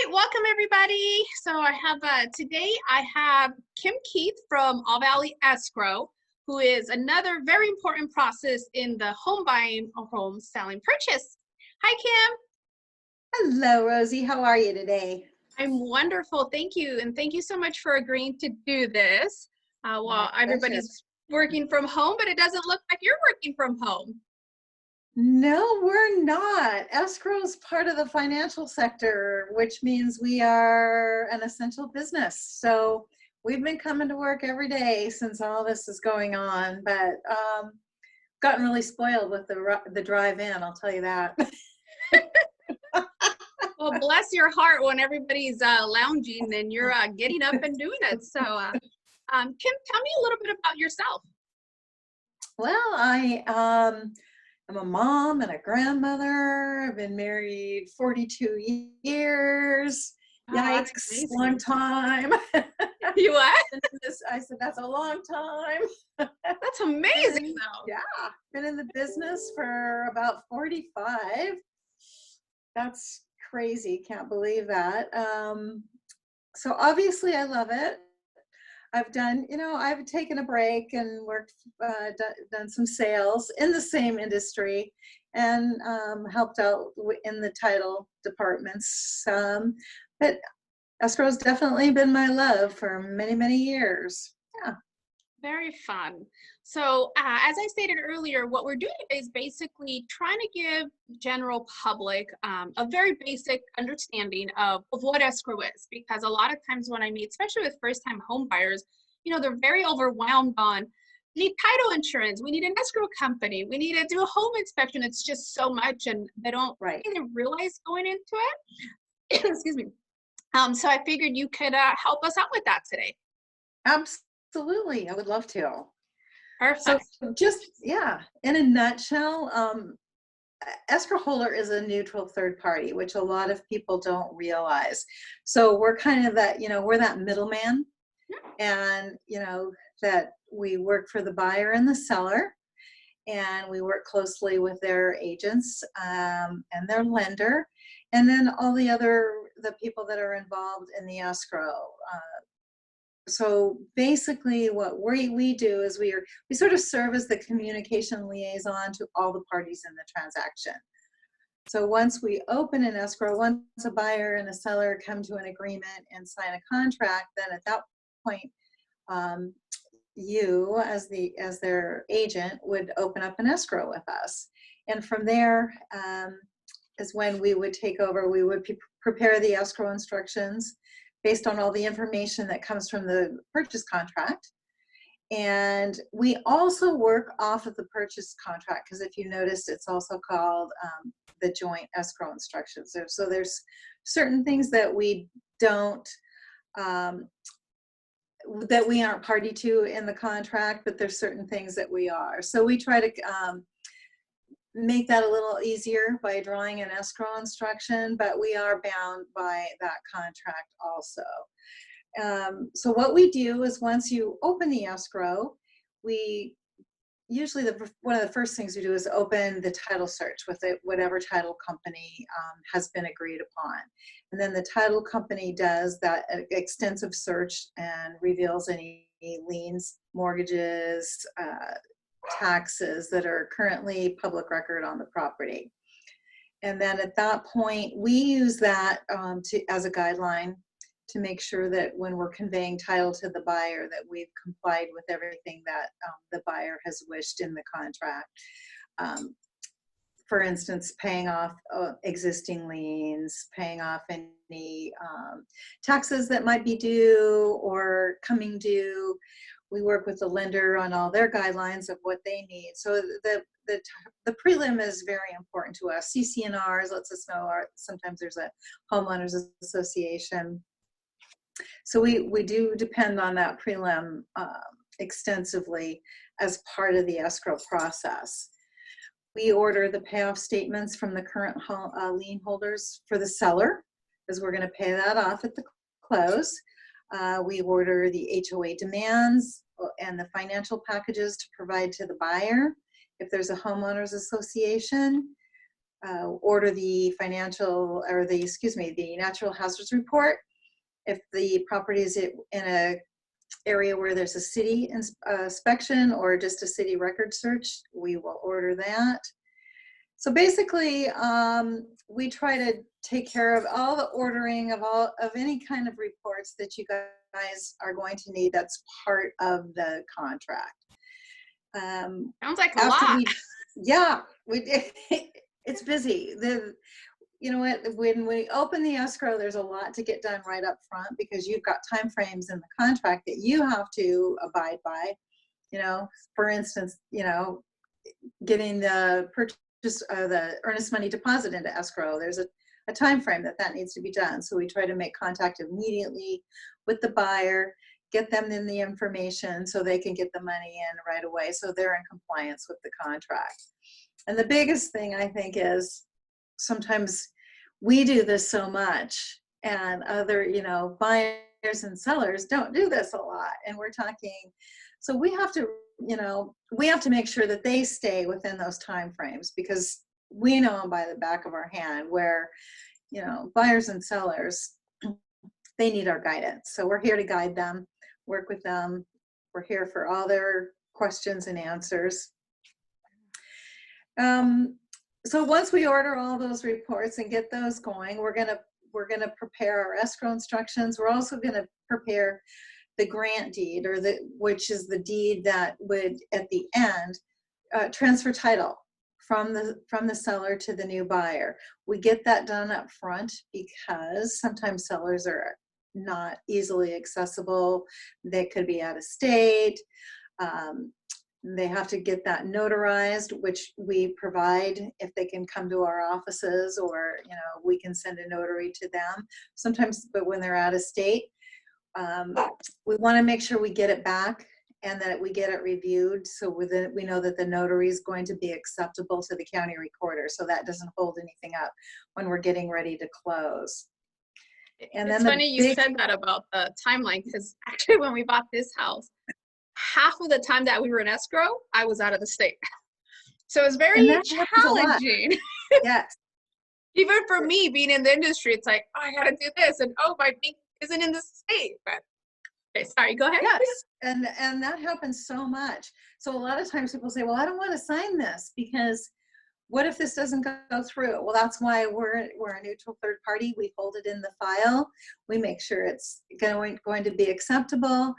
right, welcome everybody. So today I have Kim Keith from All Valley Escrow, who is another very important process in the home buying or home selling purchase. Hi, Kim. Hello, Rosie. How are you today? I'm wonderful. Thank you. And thank you so much for agreeing to do this. My While pleasure. everybody's working from home, but it doesn't look like you're working from home. No, we're not. Escrow is part of the financial sector, which means we are an essential business. So we've been coming to work every day since all this is going on, but gotten really spoiled with the drive in, I'll tell you that. Well, bless your heart when everybody's lounging and you're getting up and doing it. So, Kim, tell me a little bit about yourself. Well, I'm a mom and a grandmother. I've been married 42 years. Oh, that's Yikes, amazing. long time. You what? I said, that's a long time. That's amazing, though. Yeah, been in the business for about 45. That's crazy. Can't believe that. So obviously I love it. I've taken a break and worked, done some sales in the same industry and helped out in the title departments. But escrow's definitely been my love for many, many years. Yeah. Very fun. So, as I stated earlier, what we're doing today is basically trying to give general public a very basic understanding of what escrow is, because a lot of times when I meet, especially with first-time home buyers, they're very overwhelmed on, we need title insurance, we need an escrow company, we need to do a home inspection. It's just so much, and they don't really realize going into it. Excuse me. So I figured you could help us out with that today. Absolutely, I would love to. Perfect. So just, in a nutshell, escrow holder is a neutral third party, which a lot of people don't realize. So we're kind of that, we're that middleman, and, that we work for the buyer and the seller, and we work closely with their agents and their lender, and then all the people that are involved in the escrow. So basically what we do is we sort of serve as the communication liaison to all the parties in the transaction. So once we open an escrow, once a buyer and a seller come to an agreement and sign a contract, then at that point, you as their agent would open up an escrow with us. And from there is when we would take over. We would prepare the escrow instructions based on all the information that comes from the purchase contract. And we also work off of the purchase contract, because if you noticed, it's also called the joint escrow instructions. So there's certain things that we don't, that we aren't party to in the contract, but there's certain things that we are. So we try to make that a little easier by drawing an escrow instruction, but we are bound by that contract also. So what we do is once you open the escrow, we usually one of the first things we do is open the title search with whatever title company has been agreed upon. And then the title company does that extensive search and reveals any liens, mortgages, taxes that are currently public record on the property. And then at that point, we use that as a guideline to make sure that when we're conveying title to the buyer, that we've complied with everything that the buyer has wished in the contract. For instance, paying off existing liens, paying off any taxes that might be due or coming due. We work with the lender on all their guidelines of what they need. So the prelim is very important to us. CC&Rs lets us know, sometimes there's a homeowners association. So we do depend on that prelim extensively as part of the escrow process. We order the payoff statements from the current lien holders for the seller, because we're going to pay that off at the close. We order the HOA demands and the financial packages to provide to the buyer. If there's a homeowners association, order the financial, or the, excuse me, the natural hazards report. If the property is in a area where there's a city inspection or just a city record search, we will order that. So basically, we try to take care of all the ordering of any kind of reports that you guys are going to need. That's part of the contract. Sounds like a lot. It's busy. You know what, when we open the escrow, there's a lot to get done right up front, because you've got time frames in the contract that you have to abide by. You know, for instance, you know, getting the purchase, the earnest money deposit into escrow, there's a time frame that needs to be done. So we try to make contact immediately with the buyer, get them in the information so they can get the money in right away, so they're in compliance with the contract. And the biggest thing, I think, is sometimes we do this so much, and other, you know, buyers and sellers don't do this a lot. And we're talking, so we have to, you know, we have to make sure that they stay within those time frames, because we know by the back of our hand where, you know, buyers and sellers, they need our guidance. So we're here to guide them, work with them. We're here for all their questions and answers. So once we order all those reports and get those going, we're gonna prepare our escrow instructions. We're also gonna prepare the grant deed, or which is the deed that would, at the end, transfer title from the seller to the new buyer. We get that done up front because sometimes sellers are not easily accessible. They could be out of state. They have to get that notarized, which we provide if they can come to our offices, or, you know, we can send a notary to them sometimes. But when they're out of state, we want to make sure we get it back and that we get it reviewed, so we know that the notary is going to be acceptable to the county recorder, so that doesn't hold anything up when we're getting ready to close. And it's funny you said that about the timeline, because actually when we bought this house, half of the time that we were in escrow, I was out of the state. So it was very challenging. Yes. Even for me being in the industry, it's like, oh, I got to do this. And oh, my bank isn't in the state. But okay, sorry, go ahead. Yes. And that happens so much. So a lot of times people say, well, I don't want to sign this because what if this doesn't go through? Well, that's why we're a neutral third party. We hold it in the file. We make sure it's going to be acceptable.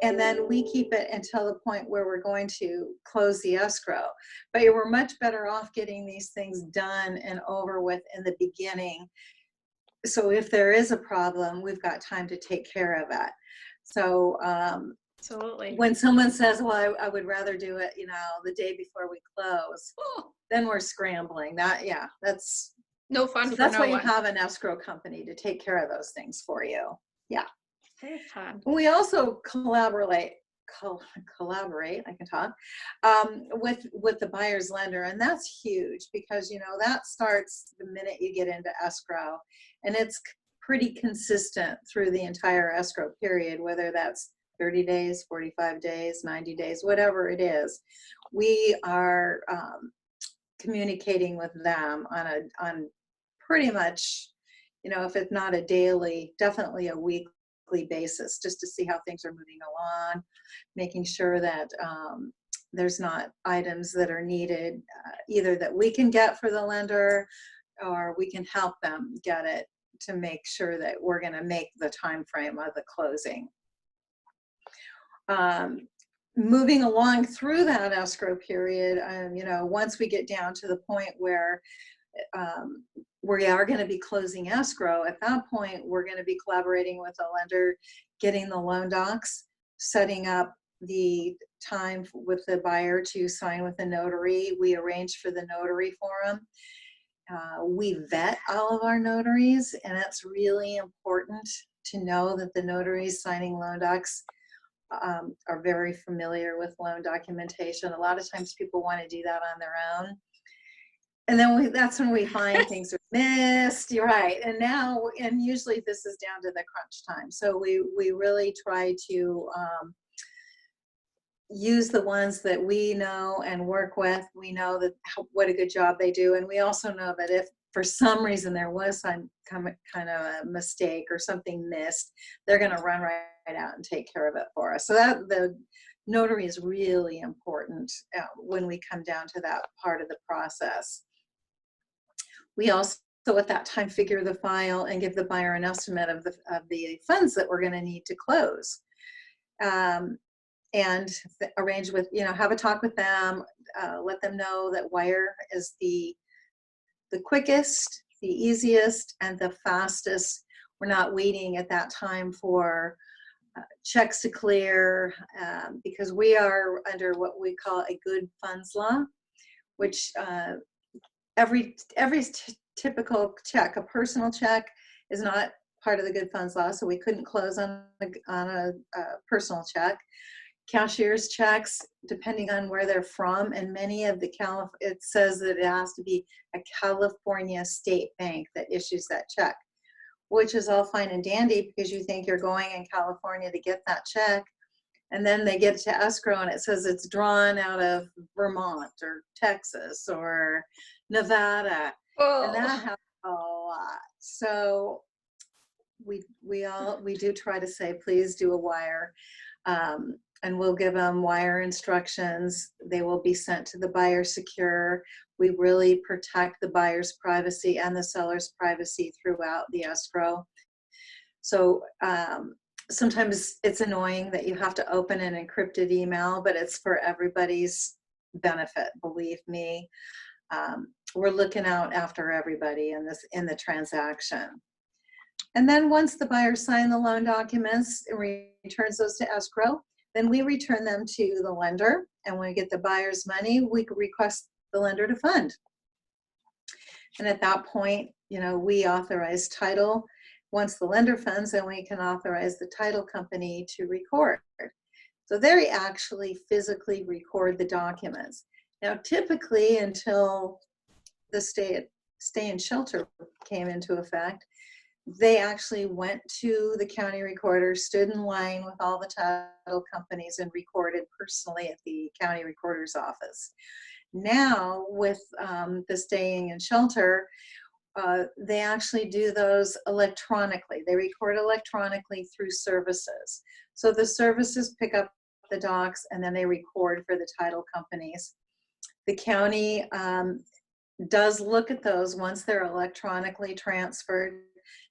And then we keep it until the point where we're going to close the escrow. But we're much better off getting these things done and over with in the beginning. So if there is a problem, we've got time to take care of it. So absolutely. When someone says, well, I would rather do it, you know, the day before we close, then we're scrambling. That's no fun. So that's why you have an escrow company to take care of those things for you. Yeah. Very fun. We also collaborate, I can talk, with the buyer's lender, and that's huge because, you know, that starts the minute you get into escrow, and it's pretty consistent through the entire escrow period, whether that's 30 days, 45 days, 90 days, whatever it is. We are communicating with them on pretty much, you know, if it's not a daily, definitely a weekly basis, just to see how things are moving along, making sure that there's not items that are needed either that we can get for the lender, or we can help them get it to make sure that we're going to make the time frame of the closing. Moving along through that escrow period, you know, once we get down to the point where we are going to be closing escrow, at that point we're going to be collaborating with the lender, getting the loan docs, setting up the time with the buyer to sign with the notary. We arrange for the notary for them. We vet all of our notaries, and it's really important to know that the notaries signing loan docs are very familiar with loan documentation. A lot of times people want to do that on their own. And then that's when we find things are missed. You're right. And usually this is down to the crunch time. So we really try to use the ones that we know and work with. We know that what a good job they do. And we also know that if for some reason there was some kind of a mistake or something missed, they're going to run right out and take care of it for us. So that the notary is really important when we come down to that part of the process. We also at that time figure the file and give the buyer an estimate of the funds that we're going to need to close. And arrange with, have a talk with them, let them know that wire is the quickest, the easiest, and the fastest. We're not waiting at that time for checks to clear, because we are under what we call a good funds law, which every typical check, a personal check, is not part of the good funds law, so we couldn't close on a personal check. Cashier's checks, depending on where they're from, and many of the it says that it has to be a California state bank that issues that check, which is all fine and dandy because you think you're going in California to get that check, and then they get to escrow and it says it's drawn out of Vermont or Texas or Nevada. Oh. And that happens a lot. So we do try to say, please do a wire. And we'll give them wire instructions. They will be sent to the buyer secure. We really protect the buyer's privacy and the seller's privacy throughout the escrow. So sometimes it's annoying that you have to open an encrypted email, but it's for everybody's benefit, believe me. We're looking out after everybody in the transaction. And then once the buyer signs the loan documents and returns those to escrow, then we return them to the lender, and when we get the buyer's money, we request the lender to fund. And at that point, we authorize title. Once the lender funds, then we can authorize the title company to record. So they actually physically record the documents. Now, typically, until the stay and shelter came into effect, they actually went to the county recorder, stood in line with all the title companies, and recorded personally at the county recorder's office. Now, with the staying in shelter, they actually do those electronically. They record electronically through services. So the services pick up the docs and then they record for the title companies. The county does look at those once they're electronically transferred.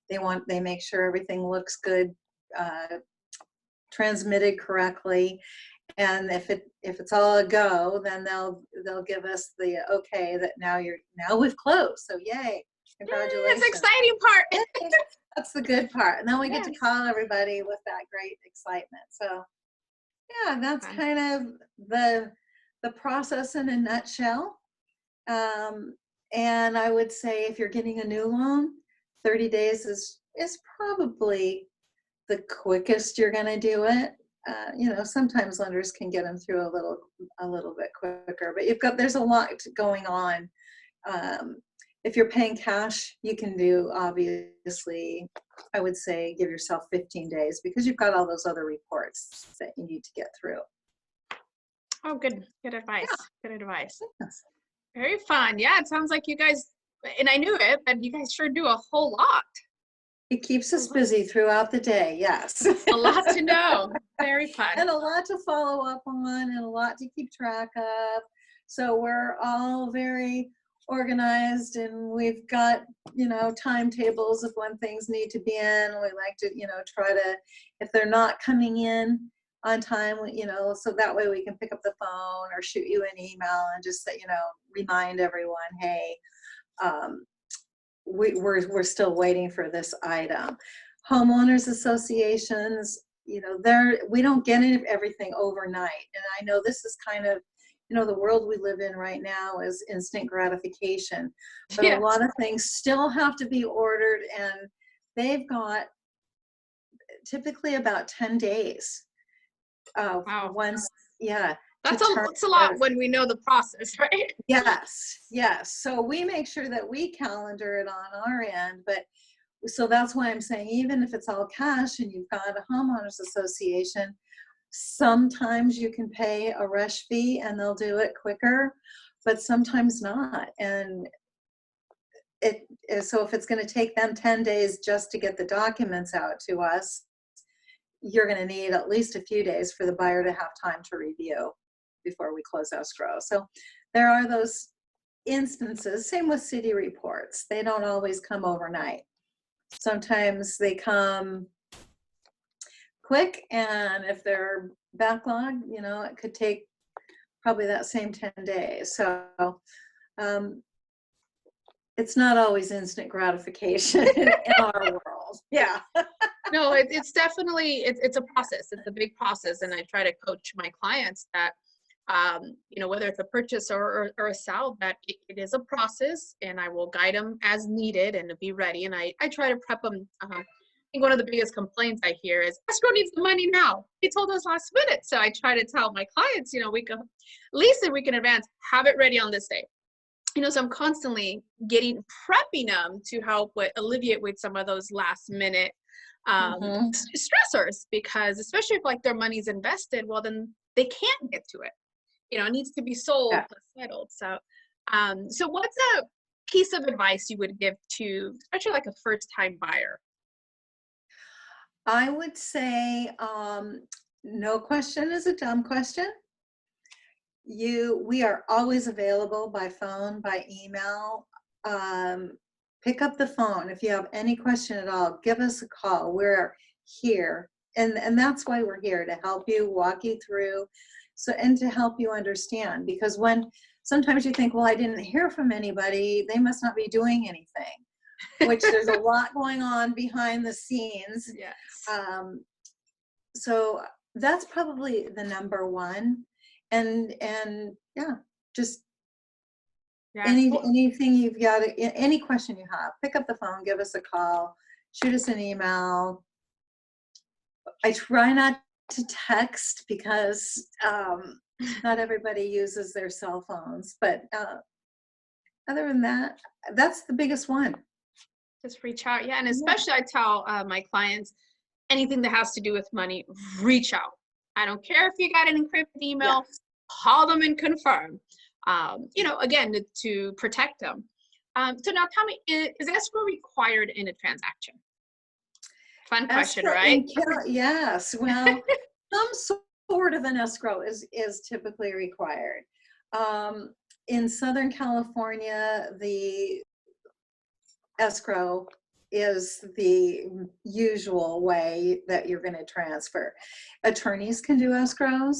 They make sure everything looks good, transmitted correctly, and if it's all a go, then they'll give us the okay that now we've closed. So yay, congratulations! That's the exciting part. That's the good part, and then we get Yes. to call everybody with that great excitement. So yeah, that's kind of the process in a nutshell. And I would say if you're getting a new loan, 30 days is probably the quickest you're going to do it. Sometimes lenders can get them through a little bit quicker, but there's a lot going on. If you're paying cash, you can do, obviously, I would say give yourself 15 days because you've got all those other reports that you need to get through. Oh, good advice. Yeah. Good advice. Yes. Very fun. Yeah, it sounds like you guys, and I knew it, but you guys sure do a whole lot. It keeps us busy throughout the day, yes. A lot to know. Very fun. And a lot to follow up on and a lot to keep track of. So we're all very organized and we've got, timetables of when things need to be in. We like to, try to, if they're not coming in on time, so that way we can pick up the phone or shoot you an email and just say, remind everyone, hey, we're still waiting for this item. Homeowners associations, we don't get everything overnight. And I know this is kind of, the world we live in right now is instant gratification. But yes, a lot of things still have to be ordered, and they've got typically about 10 days. Wow. Once, yeah. That's a lot when we know the process, right? Yes. So we make sure that we calendar it on our end, but so that's why I'm saying even if it's all cash and you've got a homeowners association, Sometimes you can pay a rush fee and they'll do it quicker, but sometimes not. And so if it's going to take them 10 days just to get the documents out to us, you're going to need at least a few days for the buyer to have time to review before we close escrow. So there are those instances. Same with city reports. They don't always come overnight. Sometimes they come quick, and if they're backlogged, it could take probably that same 10 days. So it's not always instant gratification in our world. Yeah. No, it's definitely, it's a process. It's a big process. And I try to coach my clients that, whether it's a purchase or a sale, that it is a process, and I will guide them as needed and to be ready. And I try to prep them. I think one of the biggest complaints I hear is escrow needs the money now. They told us last minute. So I try to tell my clients, we can, at least a week in advance, have it ready on this day. So I'm constantly prepping them to help alleviate with some of those last minute stressors, because especially if like their money's invested, well, then they can't get to it. It needs to be sold, Yeah. settled. So, so what's a piece of advice you would give to, especially like a first-time buyer? I would say, no question is a dumb question. We are always available by phone, by email. Pick up the phone. If you have any question at all, give us a call. We're here. And that's why we're here, to help you, walk you through, and to help you understand. Because when sometimes you think, well, I didn't hear from anybody, they must not be doing anything, which there's a lot going on behind the scenes. Yes. So that's probably the number one. And yeah, just anything you've got, any question you have, pick up the phone, give us a call, shoot us an email. I try not to text because not everybody uses their cell phones, but other than that, that's the biggest one. Just reach out. Yeah. And especially I tell my clients, anything that has to do with money, reach out. I don't care if you got an encrypted email, call them and confirm, again, to protect them. So now tell me, is escrow required in a transaction? Fun question, right? Yes. Well, some sort of an escrow is typically required. In Southern California, the escrow is the usual way that you're going to transfer. Attorneys can do escrows.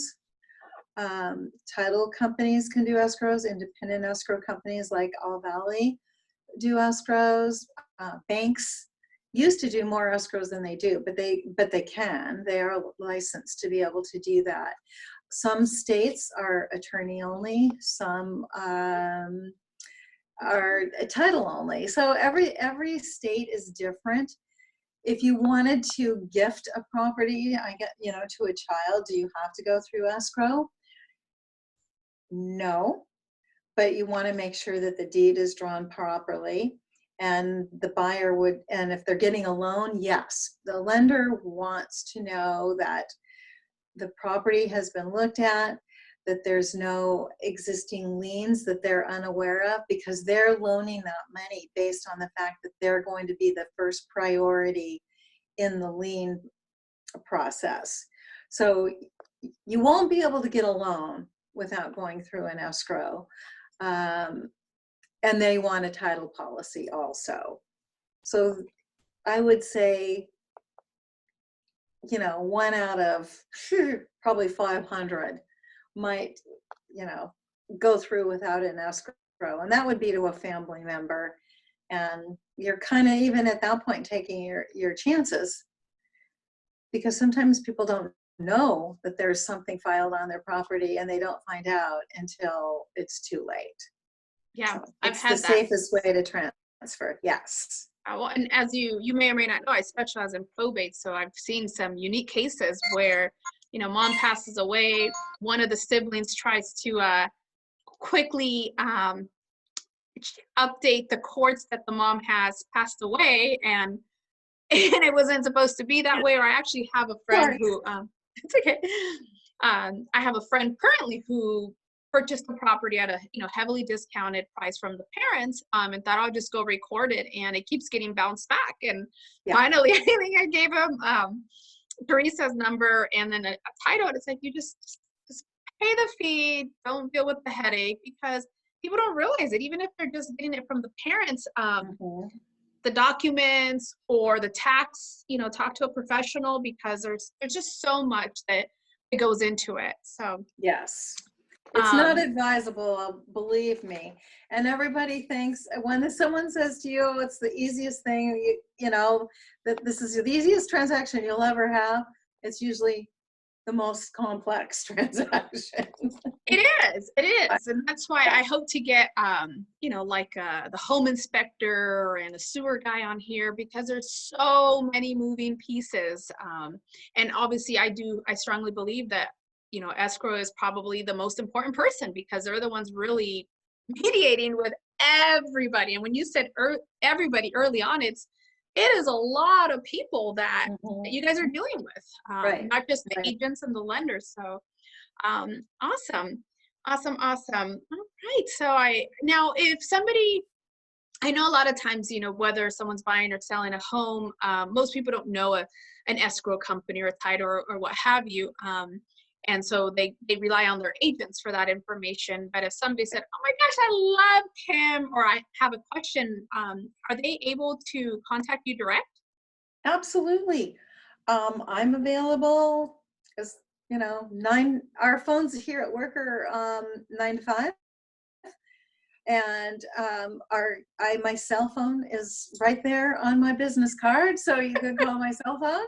Title companies can do escrows. Independent escrow companies like All Valley do escrows. Banks used to do more escrows than they do, but they can. They are licensed to be able to do that. Some states are attorney only. Some are title only. So every state is different. If you wanted to gift a property, to a child, do you have to go through escrow? No, but you want to make sure that the deed is drawn properly, and the buyer and if they're getting a loan, yes, the lender wants to know that the property has been looked at, that there's no existing liens that they're unaware of, because they're loaning that money based on the fact that they're going to be the first priority in the lien process. So you won't be able to get a loan without going through an escrow. And they want a title policy also. So I would say, 1 out of probably 500 might, go through without an escrow. And that would be to a family member. And you're kind of, even at that point, taking your chances, because sometimes people don't know that there's something filed on their property, and they don't find out until it's too late. Yeah, so I've had the safest way to transfer. Yes. Well, and as you may or may not know, I specialize in probate, so I've seen some unique cases where, mom passes away, one of the siblings tries to quickly update the courts that the mom has passed away, and it wasn't supposed to be that way. Or I actually have a friend who It's okay. I have a friend currently who purchased the property at a heavily discounted price from the parents, and thought I'll just go record it, and it keeps getting bounced back. And Yeah. finally, I think I gave him Teresa's number and then a title. And it's like, you just pay the fee, don't deal with the headache, because people don't realize it. Even if they're just getting it from the parents, the documents or the tax, talk to a professional, because there's just so much that it goes into it. So yes. It's not advisable, believe me. And everybody thinks when someone says to you, it's the easiest thing, that this is the easiest transaction you'll ever have, it's usually the most complex transaction. It is. And that's why I hope to get, the home inspector and a sewer guy on here, because there's so many moving pieces. And obviously I strongly believe that, escrow is probably the most important person, because they're the ones really mediating with everybody. And when you said everybody early on, it is a lot of people that you guys are dealing with, Right. not just the Right. agents and the lenders. So awesome. Awesome. All right. So now if somebody, I know a lot of times, whether someone's buying or selling a home, most people don't know an escrow company or a title or what have you. And so they rely on their agents for that information. But if somebody said, oh my gosh, I love him, or I have a question, are they able to contact you direct? Absolutely. I'm available because, our phones here at work are 9 to 5. And my cell phone is right there on my business card. So you can call my cell phone,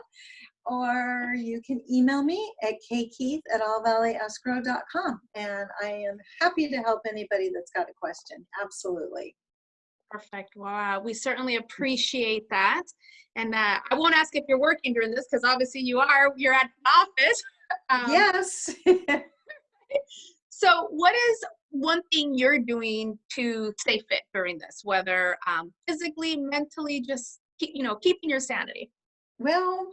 or you can email me at kkeith@allvalleyescrow.com. And I am happy to help anybody that's got a question. Absolutely. Perfect. Wow. We certainly appreciate that. And I won't ask if you're working during this, because obviously you're at the office. Yes. So what is one thing you're doing to stay fit during this, whether physically, mentally, just keeping your sanity? Well,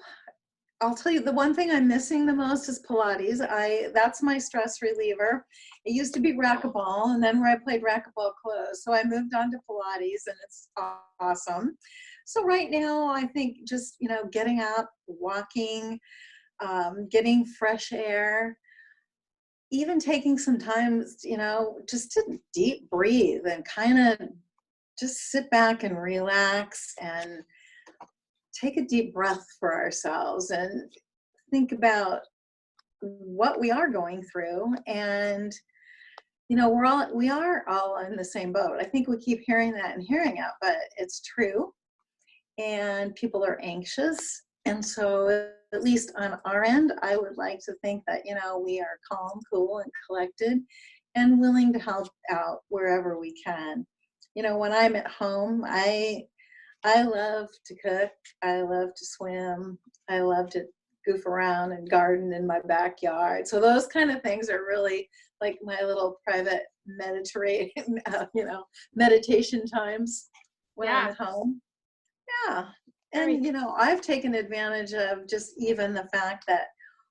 I'll tell you, the one thing I'm missing the most is Pilates. That's my stress reliever. It used to be racquetball, and then where I played racquetball closed. So I moved on to Pilates, and it's awesome. So right now, I think just, getting out, walking, getting fresh air, even taking some time, just to deep breathe and kind of just sit back and relax and take a deep breath for ourselves and think about what we are going through. And we are all in the same boat. I think we keep hearing that and hearing it, but it's true. And people are anxious. And so at least on our end, I would like to think that, we are calm, cool, and collected and willing to help out wherever we can. When I'm at home, I love to cook. I love to swim. I love to goof around and garden in my backyard. So those kind of things are really like my little private meditation times when I'm at home. Yeah. And, I've taken advantage of just even the fact that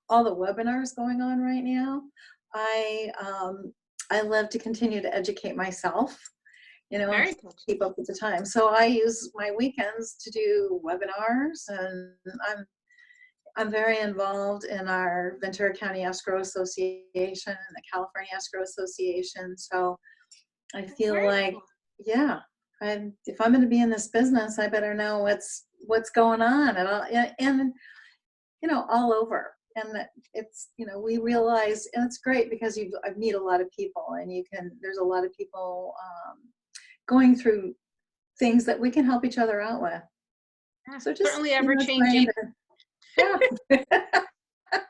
all the webinars going on right now. I love to continue to educate myself, Very cool. keep up with the time. So I use my weekends to do webinars, and I'm very involved in our Ventura County Escrow Association and the California Escrow Association. So I feel Very cool. yeah, if I'm going to be in this business, I better know what's going on and all over. And that it's, we realize, and it's great because I meet a lot of people, and there's a lot of people going through things that we can help each other out with. Yeah, So just certainly ever changing. Yeah.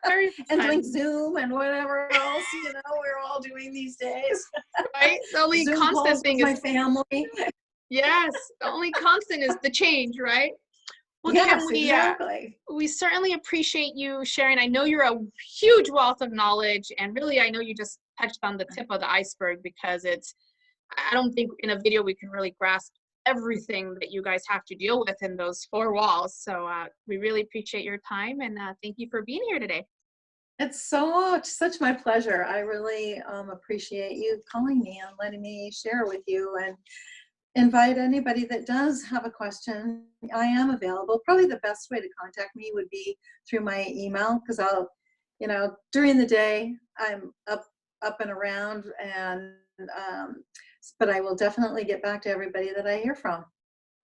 Very And fun. doing Zoom and whatever else, we're all doing these days. Right? The only Zoom constant calls thing with is my family. yes, the only constant is the change, right? Well, Kim, Yes, exactly. we certainly appreciate you sharing. I know you're a huge wealth of knowledge, and really, I know you just touched on the tip of the iceberg, because I don't think in a video we can really grasp everything that you guys have to deal with in those four walls. So we really appreciate your time, and thank you for being here today. It's such my pleasure. I really appreciate you calling me and letting me share with you, and invite anybody that does have a question. I am available. Probably the best way to contact me would be through my email, because I'll, during the day I'm up and around, and but I will definitely get back to everybody that I hear from.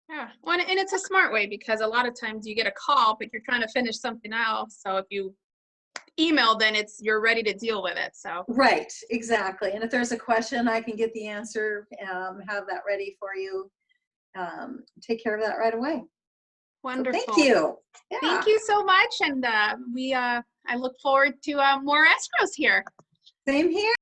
Yeah, well, and it's a smart way because a lot of times you get a call, but you're trying to finish something else. So if you email, then you're ready to deal with it. So Right, exactly. And if there's a question, I can get the answer, have that ready for you, take care of that right away. So thank wonderful. you. Thank Yeah, you so much, and I look forward to more escrows here. same here.